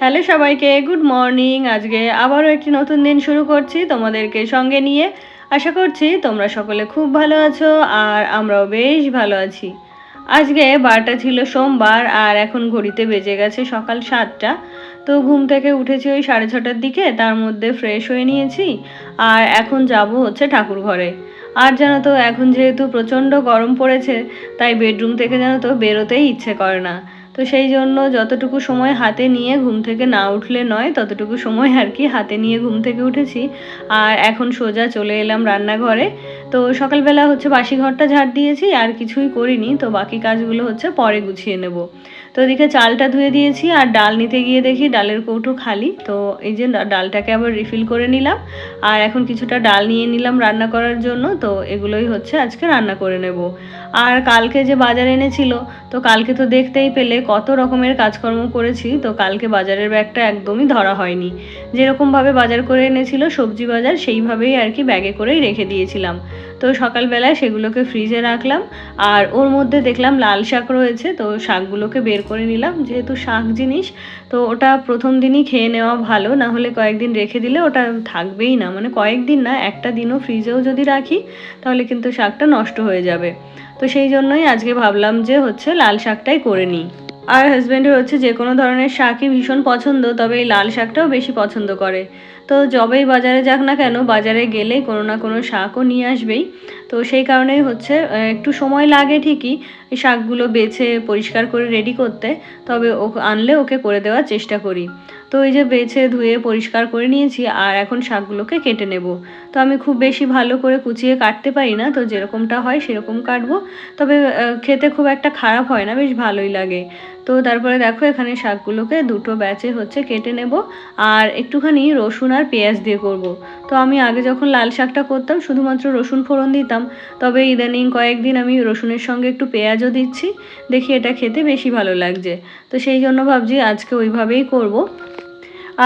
Hello সবাইকে, good morning. আজকে আবারও একটি নতুন দিন শুরু করছি তোমাদেরকে সঙ্গে নিয়ে। আশা করছি তোমরা সকলে খুব ভালো আছো আর আমরাও বেশ ভালো আছি। আজকে বারটা ছিল সোমবার আর এখন ঘড়িতে বেজে গেছে সকাল 7টা। তো ঘুম থেকে উঠেছি ওই 6:30টার দিকে, তার মধ্যে ফ্রেশ হয়ে নিয়েছি আর এখন যাব হচ্ছে ঠাকুর ঘরে। আর জানো তো এখন যেহেতু প্রচণ্ড গরম পড়েছে, তাই বেডরুম থেকে জানো তো বেরোতেই ইচ্ছে করে না। তো সেই জন্য যতটুকু সময় হাতে নিয়ে ঘুম থেকে না উঠলে নয়, ততটুকু সময় আর কি হাতে নিয়ে ঘুম থেকে উঠেছি। আর এখন সোজা চলে এলাম রান্নাঘরে। তো সকালবেলা হচ্ছে বাসি ঘরটা ঝাড় দিয়েছি, আর কিছুই করিনি। তো বাকি কাজগুলো হচ্ছে পরে গুছিয়ে নেব। তো এদিকে চালটা ধুয়ে দিয়েছি আর ডাল নিতে গিয়ে দেখি ডালের কৌটো খালি। তো এই যে ডালটাকে আবার রিফিল করে নিলাম আর এখন কিছুটা ডাল নিয়ে নিলাম রান্না করার জন্য। তো এগুলোই হচ্ছে আজকে রান্না করে নেব। আর কালকে যে বাজার এনেছিল, তো কালকে তো দেখতেই পেলে কত রকমের কাজকর্ম করেছি। তো কালকে বাজারের ব্যাগটা একদমই ধরা হয়নি। যেরকমভাবে বাজার করে এনেছিল সবজি বাজার, সেইভাবেই আর কি ব্যাগে করেই রেখে দিয়েছিলাম। তো সকালবেলায় সেগুলোকে ফ্রিজে রাখলাম আর ওর মধ্যে দেখলাম লাল শাক রয়েছে। তো শাকগুলোকে বের করে নিলাম, যেহেতু শাক জিনিস তো ওটা প্রথম দিনই খেয়ে নেওয়া ভালো, না হলে কয়েকদিন রেখে দিলে ওটা থাকবেই না। মানে কয়েকদিন না, একটা দিনও ফ্রিজেও যদি রাখি তাহলে কিন্তু শাকটা নষ্ট হয়ে যাবে। তো সেই জন্যই আজকে ভাবলাম যে হচ্ছে লাল শাকটাই করে নিই। আর হাজব্যান্ডের হচ্ছে যে কোনো ধরনের শাকই ভীষণ পছন্দ, তবে এই লাল শাকটাও বেশি পছন্দ করে। তো যবেই বাজারে যাক না কেন, বাজারে গেলেই কোনো না কোনো শাকও নিয়ে আসবেই। তো সেই কারণেই হচ্ছে একটু সময় লাগে ঠিকই এই শাকগুলো বেছে পরিষ্কার করে রেডি করতে, তবে ও আনলে ওকে করে দেওয়ার চেষ্টা করি। তো এই যে বেছে ধুয়ে পরিষ্কার করে নিয়েছি আর এখন শাকগুলোকে কেটে নেব। তো আমি খুব বেশি ভালো করে কুচিয়ে কাটতে পারি না, তো যেরকমটা হয় সেরকম কাটবো। তবে খেতে খুব একটা খারাপ হয় না, বেশ ভালোই লাগে। তো তারপরে দেখো এখানে শাকগুলোকে দুটো ব্যাচে হচ্ছে কেটে নেব আর একটুখানি রসুন আর পেঁয়াজ দিয়ে করব। তো আমি আগে যখন লাল শাকটা করতাম শুধুমাত্র রসুন ফোড়ন দিতাম, তবে ইদানিং কয়েকদিন আমি রসুনের সঙ্গে একটু পেঁয়াজও দিচ্ছি। দেখি এটা খেতে বেশি ভালো লাগছে। তো সেই জন্য ভাবছি আজকে ওইভাবেই করব।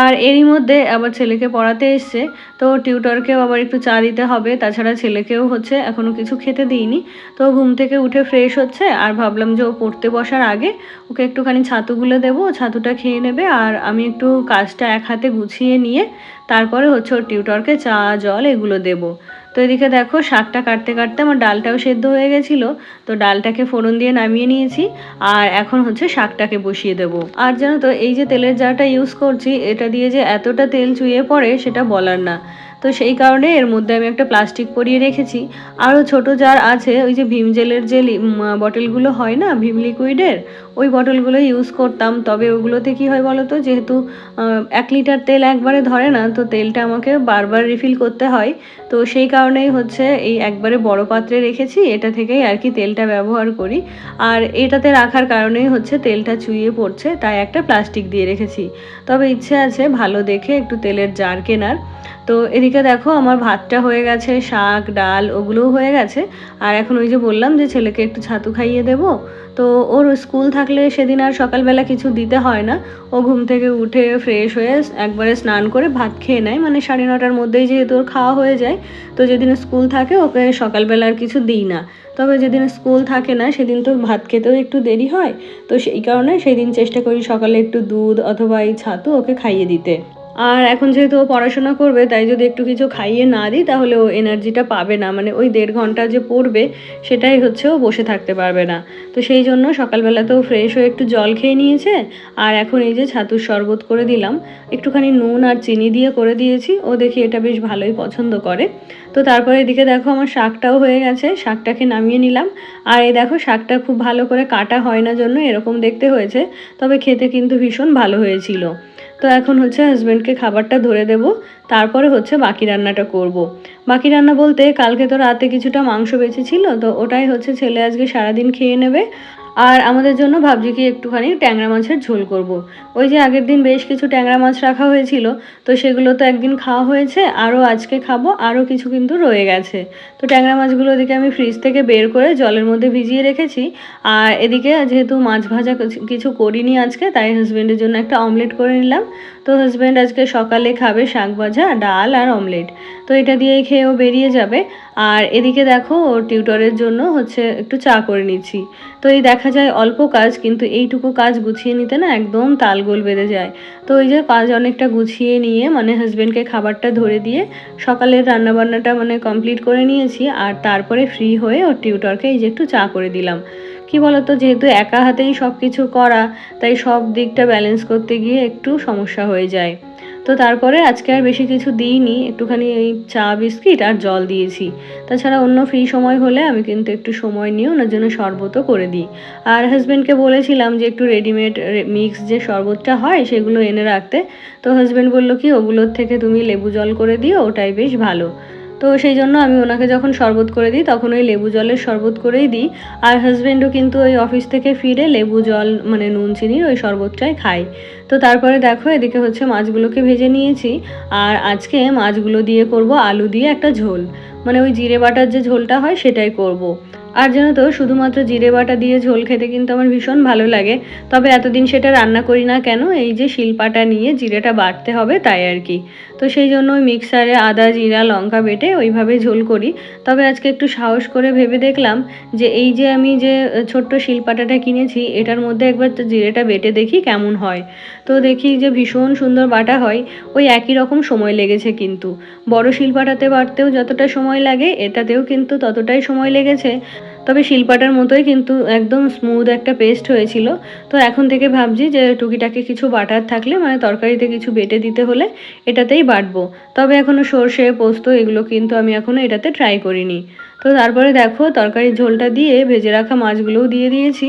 আর এরই মধ্যে আবার ছেলেকে পড়াতে এসছে, তো টিউটরকেও আবার একটু চা দিতে হবে। তাছাড়া ছেলেকেও হচ্ছে এখনও কিছু খেতে দিইনি। তো ঘুম থেকে উঠে ফ্রেশ হচ্ছে আর ভাবলাম যে ও পড়তে বসার আগে ওকে একটুখানি ছাতু গুলে দেবো, ছাতুটা খেয়ে নেবে আর আমি একটু কাজটা এক হাতে গুছিয়ে নিয়ে তারপরে হচ্ছে ওর টিউটরকে চা জল এগুলো দেবো। তো এদিকে দেখো শাকটা কাটতে কাটতে আমার ডালটাও সেদ্ধ হয়ে গেছিলো। তো ডালটাকে ফোড়ন দিয়ে নামিয়ে নিয়েছি আর এখন হচ্ছে শাকটাকে বসিয়ে দেব। আর জানো তো এই যে তেলের জারটা ইউজ করছি, এটা দিয়ে যে এতটা তেল চুইয়ে পড়ে সেটা বলার না। তো সেই কারণে এর মধ্যে আমি একটা প্লাস্টিক পরিয়ে রেখেছি। আরও ছোট জার আছে, ওই যে ভীম জেলের যে বটলগুলো হয় না ভীম লিকুইডের, ওই বটলগুলো ইউজ করতাম। তবে ওগুলোতে কি হয় বলো তো, যেহেতু 1 লিটার তেল একবারে ধরে না, তো তেলটা আমাকে বারবার রিফিল করতে হয়। তো সেই কারণেই হচ্ছে এই একবারে বড় পাত্রে রেখেছি, এটা থেকেই আর কি তেলটা ব্যবহার করি। আর এটাতে রাখার কারণেই হচ্ছে তেলটা চুইয়ে পড়ছে, তাই একটা প্লাস্টিক দিয়ে রেখেছি। তবে ইচ্ছে আছে ভালো দেখে একটু তেলের জার কেনার। তো এদিকে দেখো আমার ভাতটা হয়ে গেছে, শাক ডাল ওগুলোও হয়ে গেছে। আর এখন ওই যে বললাম যে ছেলেকে একটু ছাতু খাইয়ে দেবো। তো ওর স্কুল থাকলে সেদিন আর সকালবেলা কিছু দিতে হয় না। ও ঘুম থেকে উঠে ফ্রেশ হয়ে একবারে স্নান করে ভাত খেয়ে নেয়, মানে 9:30টার মধ্যেই যেহেতু ওর খাওয়া হয়ে যায়। তো যেদিন স্কুল থাকে ওকে সকালবেলা আর কিছু দিই না। তবে যেদিন স্কুল থাকে না সেদিন তো ভাত খেতেও একটু দেরি হয়। তো সেই কারণে সেই দিন চেষ্টা করি সকালে একটু দুধ অথবা এই ছাতু ওকে খাইয়ে দিতে। আর এখন যেহেতু ও পড়াশোনা করবে, তাই যদি একটু কিছু খাইয়ে না দিই তাহলে ও এনার্জিটা পাবে না। মানে ওই 1.5 ঘন্টা যে পড়বে সেটাই হচ্ছে ও বসে থাকতে পারবে না। তো সেই জন্য সকালবেলাতেও ফ্রেশ হয়ে একটু জল খেয়ে নিয়েছে আর এখন এই যে ছাতুর শরবত করে দিলাম। একটুখানি নুন আর চিনি দিয়ে করে দিয়েছি, ও দেখি এটা বেশ ভালোই পছন্দ করে। তো তারপরে এদিকে দেখো আমার শাকটাও হয়ে গেছে, শাকটাকে নামিয়ে নিলাম। আর এই দেখো শাকটা খুব ভালো করে কাটা হয় না জন্য এরকম দেখতে হয়েছে, তবে খেতে কিন্তু ভীষণ ভালো হয়েছিল। তো এখন হচ্ছে হাজব্যান্ডকে খাবারটা ধরে দেব, তারপরে হচ্ছে বাকি রান্নাটা করব। বাকি রান্না বলতে কালকে তো রাতে কিছুটা মাংস বেঁচেছিল, তো ওটাই হচ্ছে ছেলে আজকে সারাদিন খেয়ে নেবে। আর আমাদের জন্য ভাবছি কি একটুখানি ট্যাংরা মাছের ঝোল করব। ওই যে আগের দিন বেশ কিছু ট্যাংরা মাছ রাখা হয়েছিল, তো সেগুলো তো একদিন খাওয়া হয়েছে, আরও আজকে খাবো, আরও কিছু কিন্তু রয়ে গেছে। তো ট্যাংরা মাছগুলো ওদিকে আমি ফ্রিজ থেকে বের করে জলের মধ্যে ভিজিয়ে রেখেছি। আর এদিকে যেহেতু মাছ ভাজা কিছু করিনি আজকে, তাই হাজব্যান্ডের জন্য একটা অমলেট করে নিলাম। তো হাজব্যান্ড আজকে সকালে খাবে শাক ভাজা ডাল আর অমলেট। তো এটা দিয়েই খেয়ে ও বেরিয়ে যাবে। আর এদিকে দেখো ওর টিউটরের জন্য হচ্ছে একটু চা করে নিচ্ছি। তো এই দেখা যায় অল্প কাজ, কিন্তু এইটুকু কাজ গুছিয়ে নিতে না একদম তালগোল বেঁধে যায়। তো ওই যে কাজ অনেকটা গুছিয়ে নিয়ে মানে হাজব্যান্ডকে খাবারটা ধরে দিয়ে সকালের রান্নাবান্নাটা মানে কমপ্লিট করে নিয়েছি। আর তারপরে ফ্রি হয়ে ওর টিউটরকে এই যে একটু চা করে দিলাম। কি বলতো, যেহেতু একা হাতেই সব কিছু করা, তাই সব দিকটা ব্যালেন্স করতে গিয়ে একটু সমস্যা হয়ে যায়। তো তারপরে আজকে আর বেশি কিছু দিইনি, একটুখানি এই চা বিস্কিট আর জল দিয়েছি। তাছাড়া অন্য ফ্রি সময় হলে আমি কিন্তু একটু সময় নিয়ে ওনার জন্য শরবতও করে দিই। আর হাজব্যান্ডকে বলেছিলাম যে একটু রেডিমেড মিক্স যে শরবতটা হয় সেগুলো এনে রাখতে। তো হাজব্যান্ড বললো কি ওগুলোর থেকে তুমি লেবু জল করে দিও, ওটাই বেশ ভালো। তো সেই জন্য আমি ওনাকে যখন শরবত করে দিই তখন ওই লেবু জলের শরবত করেই দিই। আর হাজব্যান্ডও কিন্তু ওই অফিস থেকে ফিরে লেবু জল মানে নুন চিনির ওই শরবতটাই খায়। তো তারপরে দেখো এদিকে হচ্ছে মাছগুলোকে ভেজে নিয়েছি। আর আজকে মাছগুলো দিয়ে করব আলু দিয়ে একটা ঝোল, মানে ওই জিরে বাটার যে ঝোলটা হয় সেটাই করব। আর জানো তো, শুধুমাত্র জিরে বাটা দিয়ে ঝোল খেতে কিন্তু আমার ভীষণ ভালো লাগে। তবে এতদিন সেটা রান্না করি না কেন, এই যে শিলপাটা নিয়ে জিরেটা বাটতে হবে তাই আর কি। তো সেই জন্য ওই মিক্সারে আদা জিরা লঙ্কা বেটে ওইভাবে ঝোল করি। তবে আজকে একটু সাহস করে ভেবে দেখলাম যে এই যে আমি যে ছোট্ট শিলপাটাটা কিনেছি এটার মধ্যে একবার জিরেটা বেটে দেখি কেমন হয়। তো দেখি যে ভীষণ সুন্দর বাটা হয়। ওই একই রকম সময় লেগেছে, কিন্তু বড় শিলপাটাতে বাটতেও যতটা সময় লাগে এটাতেও কিন্তু ততটাই সময় লেগেছে। তবে শিলপাটার মতোই কিন্তু একদম স্মুথ একটা পেস্ট হয়েছিল। তো এখন থেকে ভাবছি যে টুকিটাকি কিছু বাটার থাকলে মানে তরকারিতে কিছু বেটে দিতে হলে এটাতেই বাটবো। তবে এখনও সর্ষে পোস্ত এগুলো কিন্তু আমি এখনও এটাতে ট্রাই করিনি। তো তারপরে দেখো তরকারির ঝোলটা দিয়ে ভেজে রাখা মাছগুলোও দিয়ে দিয়েছি।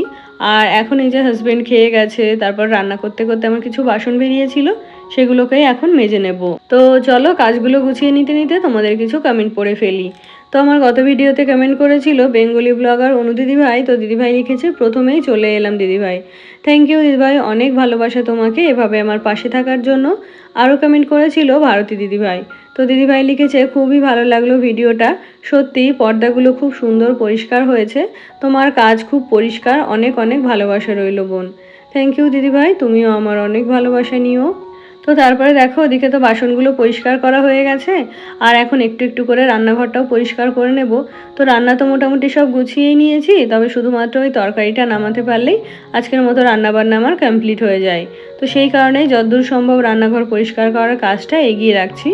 আর এখন এই যে হাজব্যান্ড খেয়ে গেছে, তারপর রান্না করতে করতে আমার কিছু বাসন বেরিয়েছিল, সেগুলোকেই এখন মেজে নেব। তো চলো কাজগুলো গুছিয়ে নিতে নিতে তোমাদের কিছু কমেন্ট পড়ে ফেলি। তো আমার গত ভিডিওতে কমেন্ট করেছিল বেঙ্গলি ব্লগার অনু দিদিভাই। তো দিদিভাই লিখেছে প্রথমেই চলে এলাম দিদিভাই। থ্যাংক ইউ দিদিভাই, অনেক ভালোবাসা তোমাকে এভাবে আমার পাশে থাকার জন্য। আরও কমেন্ট করেছিল ভারতী দিদিভাই। তো দিদিভাই লিখেছে খুবই ভালো লাগলো ভিডিওটা, সত্যি পর্দাগুলো খুব সুন্দর পরিষ্কার হয়েছে, তোমার কাজ খুব পরিষ্কার, অনেক অনেক ভালোবাসা রইল বোন। থ্যাংক ইউ দিদিভাই, তুমিও আমার অনেক ভালোবাসা নিও। তো তারপরে দেখো ওদিকে তো বাসনগুলো পরিষ্কার করা হয়ে গেছে। আর এখন একটু একটু করে রান্নাঘরটাও পরিষ্কার করে নেব। তো রান্না তো মোটামুটি সব গুছিয়েই নিয়েছি, তবে শুধুমাত্র ওই তরকারিটা নামাতে পারলেই আজকের মতো রান্নাবান্না আমার কমপ্লিট হয়ে যায়। তো সেই কারণেই যতদূর সম্ভব রান্নাঘর পরিষ্কার করার কাজটা এগিয়ে রাখছি।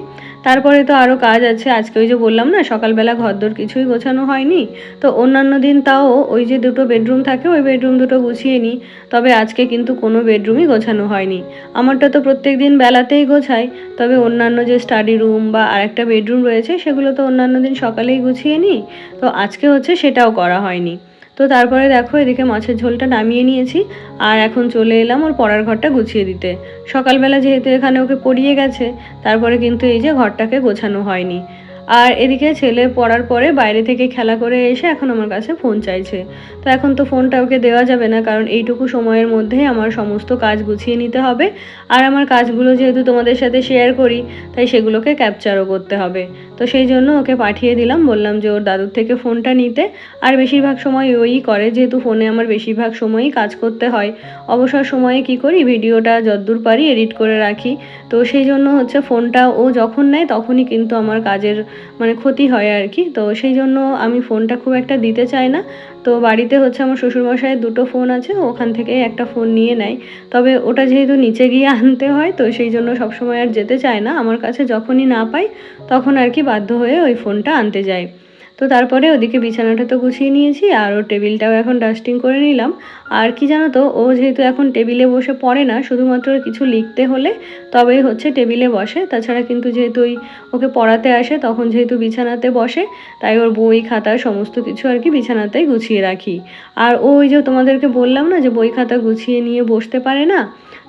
তারপরে তো আরও কাজ আছে। আজকে ওই যে বললাম না সকালবেলা ঘরদোর কিছুই গোছানো হয়নি। তো অন্যান্য দিন তাও ওই যে দুটো বেডরুম থাকে ওই বেডরুম দুটো গুছিয়ে নিই। তবে আজকে কিন্তু কোনো বেডরুমই গোছানো হয়নি। আমারটা তো প্রত্যেক দিন বেলাতেই গোছাই। তবে অন্যান্য যে স্টাডি রুম বা আরেকটা বেডরুম রয়েছে সেগুলো তো অন্যান্য দিন সকালেই গুছিয়ে নিই। তো আজকে হচ্ছে সেটাও করা হয়নি। তো তারপরে দেখো এদিকে মাছের ঝোলটা নামিয়ে নিয়েছি। আর এখন চলে এলাম ওর পড়ার ঘরটা গুছিয়ে দিতে। সকালবেলা যেহেতু এখানে ওকে পড়িয়ে গেছে, তারপরে কিন্তু এই যে ঘরটাকে গোছানো হয়নি। আর এদিকে ছেলে পড়ার পরে বাইরে থেকে খেলা করে এসে এখন আমার কাছে ফোন চাইছে। তো এখন তো ফোনটা ওকে দেওয়া যাবে না, কারণ এইটুকু সময়ের মধ্যে আমার সমস্ত কাজ গুছিয়ে নিতে হবে। আর আমার কাজগুলো যেহেতু তোমাদের সাথে শেয়ার করি, তাই সেগুলোকে ক্যাপচারও করতে হবে। তো সেই জন্য ওকে পাঠিয়ে দিলাম, বললাম যে ওর দাদুর থেকে ফোনটা নিতে। আর বেশিরভাগ সময় ওই করে, যেহেতু ফোনে আমার বেশিরভাগ সময়ই কাজ করতে হয়। অবসর সময়ে কি করি, ভিডিওটা যতদূর পারি এডিট করে রাখি। তো সেই জন্য হচ্ছে ফোনটা ও যখন নেয় তখনই কিন্তু আমার কাজের মানে ক্ষতি হয় আর কি। তো সেই জন্য আমি ফোনটা খুব একটা দিতে চাই না। তো বাড়িতে হচ্ছে আমার শ্বশুরমশাইয়ের দুটো ফোন আছে, ওখান থেকেই একটা ফোন নিয়ে নেয়। তবে ওটা যেহেতু নিচে গিয়ে আনতে হয়, তো সেই জন্য সবসময় আর যেতে চায় না। আমার কাছে যখনই না পাই তখন আর কি বাধ্য হয়ে ওই ফোনটা আনতে যায়। তো তারপরে ওদিকে বিছানাটা তো গুছিয়ে নিয়েছি, আর ওর টেবিলটাও এখন ডাস্টিং করে নিলাম। আর কি জানো তো, ও যেহেতু এখন টেবিলে বসে পড়ে না, শুধুমাত্র কিছু লিখতে হলে তবেই হচ্ছে টেবিলে বসে। তাছাড়া কিন্তু যেহেতু ওকে পড়াতে আসে তখন যেহেতু বিছানাতে বসে, তাই ওর বই খাতা সমস্ত কিছু আর কি বিছানাতেই গুছিয়ে রাখি। আর ওই যে তোমাদেরকে বললাম না যে বই খাতা গুছিয়ে নিয়ে বসতে পারে না,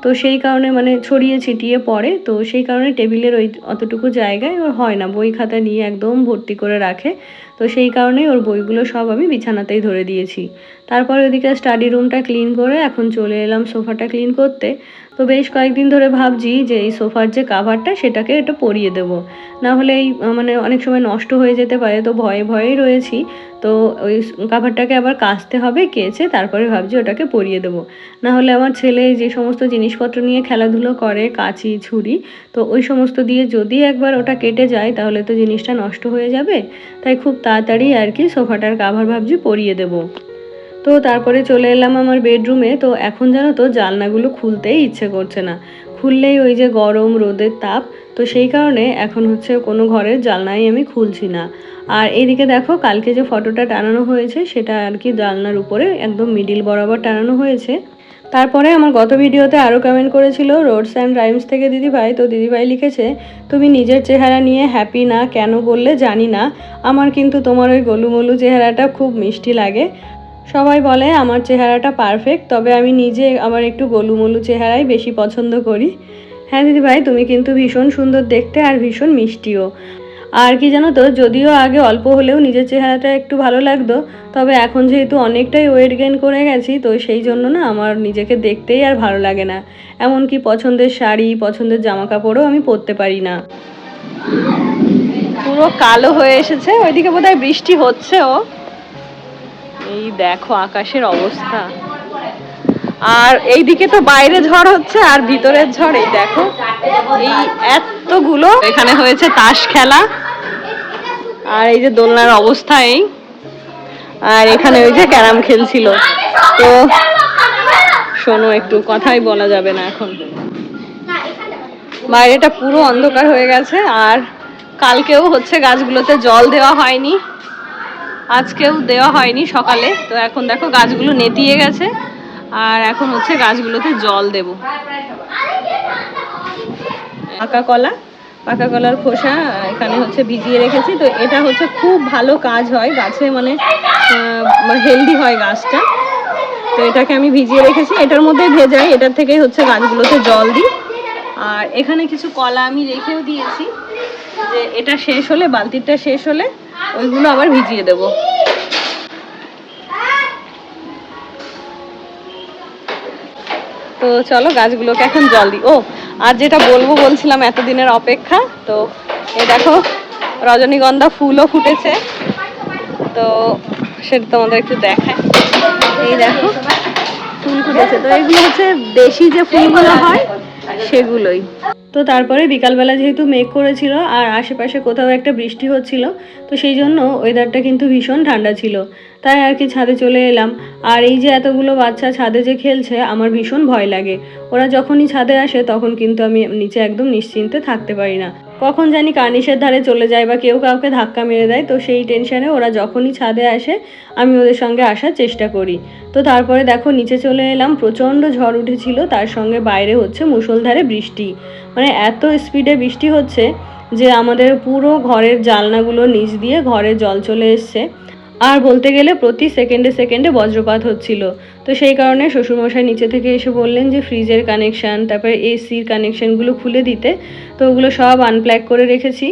তো সেই কারণে মানে ছড়িয়ে ছিটিয়ে পড়ে। তো সেই কারণে টেবিলের ওই অতটুকু জায়গায় ওর হয় না, বই খাতা নিয়ে একদম ভর্তি করে রাখে। তো সেই কারণেই ওর বইগুলো সব আমি বিছানাতেই ধরে দিয়েছি। তারপরে ওদিকে স্টাডি রুমটা ক্লিন করে এখন চলে এলাম সোফাটা ক্লিন করতে। তো বেশ কয়েকদিন ধরে ভাবছি যে এই সোফার যে কাভারটা সেটাকে একটু পরিয়ে দেবো, না হলে এই মানে অনেক সময় নষ্ট হয়ে যেতে পারে, তো ভয়ে ভয়েই রয়েছি। তো ওই কাভারটাকে আবার কাচতে হবে, কেচে তারপরে ভাবছি ওটাকে পরিয়ে দেবো। না হলে আমার ছেলে যে সমস্ত জিনিসপত্র নিয়ে খেলাধুলো করে, কাঁচি ছুরি, তো ওই সমস্ত দিয়ে যদি একবার ওটা কেটে যায় তাহলে তো জিনিসটা নষ্ট হয়ে যাবে। তাই খুব তাড়াতাড়ি আর কি সোফাটার কাভার ভাবছি পরিয়ে দেবো। তো তারপরে চলে এলাম আমার বেডরুমে। তো এখন জানো তো জানলাগুলো খুলতেই ইচ্ছে করছে না, খুললেই ওই যে গরম রোদের তাপ, তো সেই কারণে এখন হচ্ছে কোনো ঘরের জানলাই আমি খুলছি না। আর এইদিকে দেখো কালকে যে ফটোটা টানানো হয়েছে সেটা আর কি জানলার উপরে একদম মিডিল বরাবর টানানো হয়েছে। তারপরে আমার গত ভিডিওতে আরও কমেন্ট করেছিল রোডস অ্যান্ড রাইমস থেকে দিদিভাই। তো দিদিভাই লিখেছে, তুমি নিজের চেহারা নিয়ে হ্যাপি না কেন বললে জানি না, আমার কিন্তু তোমার ওই গোলুমোলু চেহারাটা খুব মিষ্টি লাগে। সবাই বলে আমার চেহারাটা পারফেক্ট, তবে আমি নিজে আবার একটু গোলুমোলু চেহারাই বেশি পছন্দ করি। হ্যাঁ দিদিভাই, তুমি কিন্তু ভীষণ সুন্দর দেখতে আর ভীষণ মিষ্টিও। আর কি জানো তো, যদিও আগে অল্প হলেও নিজের চেহারাটা একটু ভালো লাগতো, তবে এখন যেহেতু অনেকটাই ওয়েট গেইন করে গেছি, তো সেই জন্য না আমার নিজেকে দেখতেই আর ভালো লাগে না। এমনকি পছন্দের শাড়ি, পছন্দের জামা কাপড়ও আমি পরতে পারি না। পুরো কালো হয়ে এসেছে, ওইদিকে বোধহয় বৃষ্টি হচ্ছেও। এই দেখো আকাশের অবস্থা। আর এইদিকে তো বাইরে ঝড় হচ্ছে আর ভিতরের ঝড়। এই দেখো এই এতগুলো এখানে হয়েছে তাস খেলা, আর এই যে দোলনার অবস্থা এই, আর এখানে ওই যে ক্যারাম খেলছিল। তো শোনো, একটু কথাই বলা যাবে না এখন, বাইরেটা পুরো অন্ধকার হয়ে গেছে। আর কালকেও হচ্ছে গাছগুলোতে জল দেওয়া হয়নি, আজকেও দেওয়া হয়নি সকালে। তো এখন দেখো গাছগুলো নেতিয়ে গেছে, আর এখন হচ্ছে গাছগুলোতে জল দেব। পাকা কলার খোসা এখানে হচ্ছে ভিজিয়ে রেখেছি। তো এটা হচ্ছে খুব ভালো কাজ হয় গাছে, মানে হেলদি হয় গাছটা। তো এটাকে আমি ভিজিয়ে রেখেছি, এটার মধ্যে ভেজাই, এটার থেকেই হচ্ছে গাছগুলোতে জল দিই। আর এখানে কিছু কলা আমি রেখেও দিয়েছি, যে এটা শেষ হলে, বালতিটা শেষ হলে ওইগুলো আবার ভিজিয়ে দেব। তো চলো গাছগুলোকে এখন জল দিই। ও আর যেটা বলছিলাম এতদিনের অপেক্ষা, তো এই দেখো রজনীগন্ধা ফুলও ফুটেছে। তো সেটা তোমাদের একটু দেখায়। এই দেখো ফুল ফুটেছে। তো এগুলো হচ্ছে দেশি যে ফুলগুলো হয় সেগুলোই। তো তারপরে বিকালবেলা যেহেতু মেঘ করেছিল আর আশেপাশে কোথাও একটা বৃষ্টি হচ্ছিল, তো সেই জন্য ওয়েদারটা কিন্তু ভীষণ ঠান্ডা ছিল। তাই আর কি ছাদে চলে এলাম। আর এই যে এতগুলো বাচ্চা ছাদে যে খেলছে, আমার ভীষণ ভয় লাগে। ওরা যখনই ছাদে আসে তখন কিন্তু আমি নিচে একদম নিশ্চিন্তে থাকতে পারি না, কখন জানি কার্নিশের ধারে চলে যায় বা কেউ কাউকে ধাক্কা মেরে দেয়। তো সেই টেনশনে ওরা যখনই ছাদে আসে আমি ওদের সঙ্গে আসার চেষ্টা করি। তো তারপরে দেখো নিচে চলে এলাম, প্রচণ্ড ঝড় উঠেছিল, তার সঙ্গে বাইরে হচ্ছে মুষলধারে বৃষ্টি। মানে এত স্পিডে বৃষ্টি হচ্ছে যে আমাদের পুরো ঘরের জানলাগুলো নিচ দিয়ে ঘরে জল চলে এসছে। আর বলতে গেলে প্রতি সেকেন্ডে সেকেন্ডে বজ্রপাত হচ্ছিল। তো সেই কারণে শ্বশুরমশাই নিচে থেকে এসে বললেন যে ফ্রিজের কানেকশান, তারপরে এসির কানেকশানগুলো খুলে দিতে। তো ওগুলো সব আনপ্লাগ করে রেখেছি।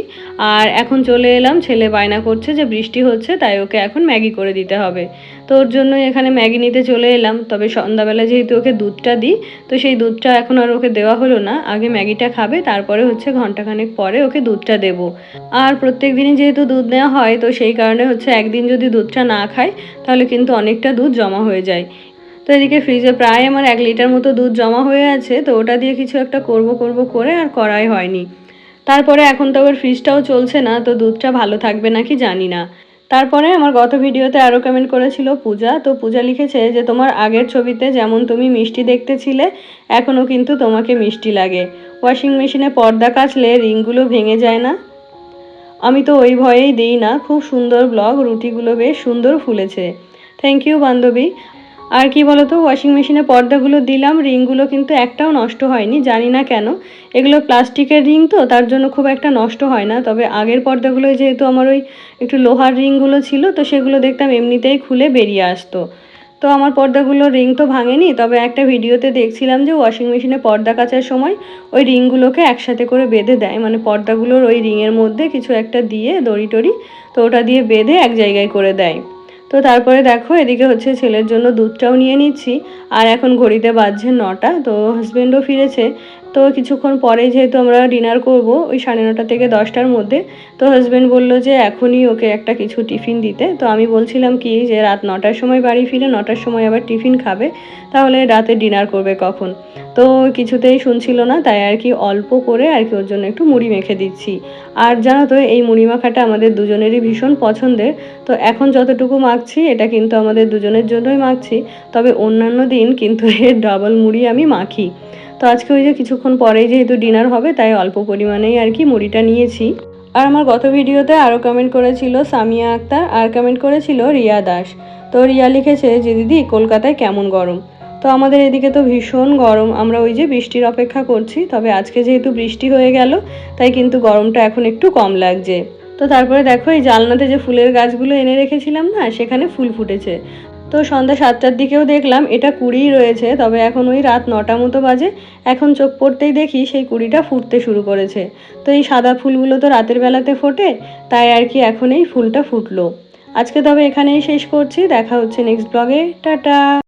আর এখন চলে এলাম, ছেলে বায়না করছে যে বৃষ্টি হচ্ছে, তাই ওকে এখন ম্যাগি করে দিতে হবে। তো ওর জন্যই এখানে ম্যাগি নিতে চলে এলাম। তবে সন্ধ্যাবেলা যেহেতু ওকে দুধটা দিই, তো সেই দুধটা এখন আর ওকে দেওয়া হলো না। আগে ম্যাগিটা খাবে, তারপরে হচ্ছে ঘন্টাখানেক পরে ওকে দুধটা দেবো। আর প্রত্যেক দিনই যেহেতু দুধ নেওয়া হয়, তো সেই কারণে হচ্ছে একদিন যদি দুধটা না খায় তাহলে কিন্তু অনেকটা দুধ জমা হয়ে যায়। তো এদিকে ফ্রিজে প্রায় আমার 1 লিটার মতো দুধ জমা হয়ে আছে। তো ওটা দিয়ে কিছু একটা করব করে আর করাই হয়নি। তারপরে এখন তো আবার ফ্রিজটাও চলছে না, তো দুধটা ভালো থাকবে নাকি জানি না। তারপরে আমার গত ভিডিওতে আরও কমেন্ট করেছিল পূজা। তো পূজা লিখেছে যে তোমার আগের ছবিতে যেমন তুমি মিষ্টি দেখতে ছিলে, এখনও কিন্তু তোমাকে মিষ্টি লাগে। ওয়াশিং মেশিনে পর্দা কাচলে রিংগুলো ভেঙে যায় না? আমি তো ওই ভয়েই দিই না। খুব সুন্দর ব্লগ, রুটিগুলো বেশ সুন্দর ফুলেছে। থ্যাংক ইউ বান্ধবী। আর কি বলতো, ওয়াশিং মেশিনে পর্দাগুলো দিলাম, রিংগুলো কিন্তু একটাও নষ্ট হয়নি, জানি না কেন। এগুলো প্লাস্টিকের রিং তো তার জন্য খুব একটা নষ্ট হয় না। তবে আগের পর্দাগুলো যেহেতু আমার ওই একটু লোহার রিংগুলো ছিল, তো সেগুলো দেখতাম এমনিতেই খুলে বেরিয়ে আসতো। তো আমার পর্দাগুলোর রিং তো ভাঙেনি, তবে একটা ভিডিওতে দেখছিলাম যে ওয়াশিং মেশিনে পর্দা কাচার সময় ওই রিংগুলোকে একসাথে করে বেঁধে দেয়, মানে পর্দাগুলোর ওই রিংয়ের মধ্যে কিছু একটা দিয়ে দড়ি টড়ি, তো ওটা দিয়ে বেঁধে এক জায়গায় করে দেয়। তো তারপরে দেখো এদিকে হচ্ছে ছেলের জন্য দুধটাও নিয়ে নিচ্ছি। আর এখন ঘড়িতে বাজছে 9টা, তো হাজব্যান্ডও ফিরেছে। তো কিছুক্ষণ পরেই যেহেতু আমরা ডিনার করব ওই 9:30 থেকে 10টার মধ্যে, তো হাজব্যান্ড বললো যে এখনই ওকে একটা কিছু টিফিন দিতে। তো আমি বলছিলাম কি যে রাত 9টার সময় বাড়ি ফিরে 9টার সময় আবার টিফিন খাবে, তাহলে রাতে ডিনার করবে কখন? তো কিছুতেই শুনছিল না, তাই আর কি অল্প করে আর কি ওর জন্য একটু মুড়ি মেখে দিচ্ছি। আর জানো তো এই মুড়ি মাখাটা আমাদের দুজনেরই ভীষণ পছন্দের। তো এখন যতটুকু মাখছি এটা কিন্তু আমাদের দুজনের জন্যই মাখছি, তবে অন্যান্য দিন কিন্তু এর ডাবল মুড়ি আমি মাখি। তো আজকে ওই যে কিছুক্ষণ পরেই যেহেতু ডিনার হবে, তাই অল্প পরিমাণেই আর কি মুড়িটা নিয়েছি। আর আমার গত ভিডিওতে আরও কমেন্ট করেছিল সামিয়া আক্তার, আর কমেন্ট করেছিল রিয়া দাস। তো রিয়া লিখেছে যে দিদি কলকাতায় কেমন গরম। তো আমাদের এদিকে তো ভীষণ গরম, আমরা ওই যে বৃষ্টির অপেক্ষা করছি, তবে আজকে যেহেতু বৃষ্টি হয়ে গেল তাই কিন্তু গরমটা এখন একটু কম লাগছে। তো তারপরে দেখো এই জানলাতে যে ফুলের গাছগুলো এনে রেখেছিলাম না, সেখানে ফুল ফুটেছে। তো সন্ধ্যা 7টার দিকেও দেখলাম এটা কুড়িই রয়েছে, তবে এখন ওই রাত 9টা মতো বাজে। এখন চোখ পড়তেই দেখি সেই কুড়িটা ফুটতে শুরু করেছে। তো এই সাদা ফুলগুলো তো রাতের বেলাতে ফোটে, তাই আর কি এখন এই ফুলটা ফুটলো। আজকে তবে এখানেই শেষ করছি, দেখা হচ্ছে নেক্সট ব্লগে, টাটা।